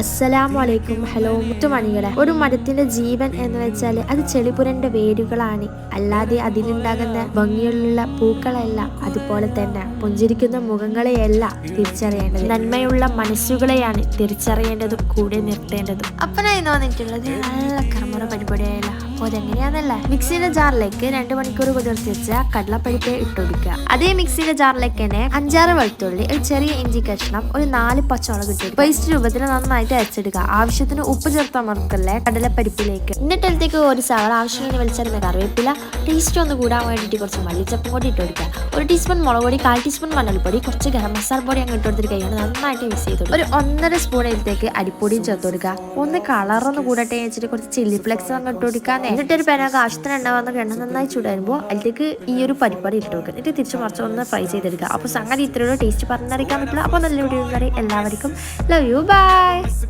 അസ്സലാമു അലൈക്കും. ഹലോ മുത്തുമണികളെ, ഒരു മരത്തിന്റെ ജീവൻ എന്ന് വെച്ചാൽ അത് ചെളിപുരന്റെ വേരുകളാണ്, അല്ലാതെ അതിലുണ്ടാകുന്ന ഭംഗിയുള്ള പൂക്കളല്ല. അതുപോലെ തന്നെ പുഞ്ചിരിക്കുന്ന മുഖങ്ങളെയല്ല തിരിച്ചറിയേണ്ടത്, നന്മയുള്ള മനസ്സുകളെയാണ് തിരിച്ചറിയേണ്ടതും കൂടെ നിർത്തേണ്ടതും. അപ്പനായി തോന്നിയിട്ടുള്ളത് നല്ല കർമ്മറ പരിപാടിയായല്ല. അപ്പോൾ അതെങ്ങനെയാന്നല്ല, മിക്സിയുടെ ജാറിലേക്ക് 2 മണിക്കൂർ കുതിർത്തി വെച്ച കടലപ്പരിപ്പ് ഇട്ടുകൊടുക്കുക. അതേ മിക്സിയുടെ ജാറിലേക്ക് തന്നെ 5-6 വെളുത്തുള്ളി, ഒരു ചെറിയ ഇഞ്ചി കഷ്ണം, ഒരു 4 പച്ചമുളക് ഇട്ട് പേസ്റ്റ് രൂപത്തിൽ നന്നായിട്ട് അരച്ചെടുക്കുക. ആവശ്യത്തിന് ഉപ്പ് ചേർത്താൽ മറക്കല്ലേ കടലപ്പരിപ്പിലേക്ക്. എന്നിട്ട് അതിലേക്ക് ഒരു സവാള, ആവശ്യത്തിന് വെളിച്ചെണ്ണ, കറിവേപ്പില, ടേസ്റ്റ് ഒന്ന് കൂടാൻ വേണ്ടിയിട്ട് കുറച്ച് മല്ലിച്ചപ്പും കൂടി ഇട്ട് കൊടുക്കുക. 1 ടീസ്പൂൺ മുളക് പൊടി, 1/4 ടീസ്പൂൺ മഞ്ഞൾപ്പൊടി, കുറച്ച് ഗരം മസാല പൊടി അങ്ങ് ഇട്ട് കൊടുത്തിട്ട് കഴിയുമ്പോൾ നന്നായിട്ട് മിക്സ് ചെയ്ത് കൊടുക്കുക. ഒരു 1.5 സ്പൂൺ ഇതിലേക്ക് അരിപ്പൊടിയും ചേർത്ത് കൊടുക്കുക. ഒന്ന് കളറൊന്ന് കൂടട്ടെ വെച്ചിട്ട് കുറച്ച് ചില്ലി ഫ്ലെക്സ് അങ്ങ് ഇട്ട് കൊടുക്കുക. എന്നിട്ട് ഒരു പാനൊക്കെ ആവശ്യത്തിന് എണ്ണ വന്ന് എണ്ണ നന്നായി ചൂടാകുമ്പോൾ അതിലേക്ക് ഈ ഒരു പരിപ്പാടി ഇട്ട് കൊടുക്കുക. എന്നിട്ട് തിരിച്ച് മറിച്ച് ഒന്ന് ഫ്രൈ ചെയ്തെടുക്കുക. അപ്പോൾ സംഗതി ഇത്രയുള്ള ടേസ്റ്റ് പറഞ്ഞറിയിക്കാൻ പറ്റില്ല. അപ്പോൾ നല്ല വീഡിയോ എല്ലാവർക്കും ലവ് യു, ബൈ.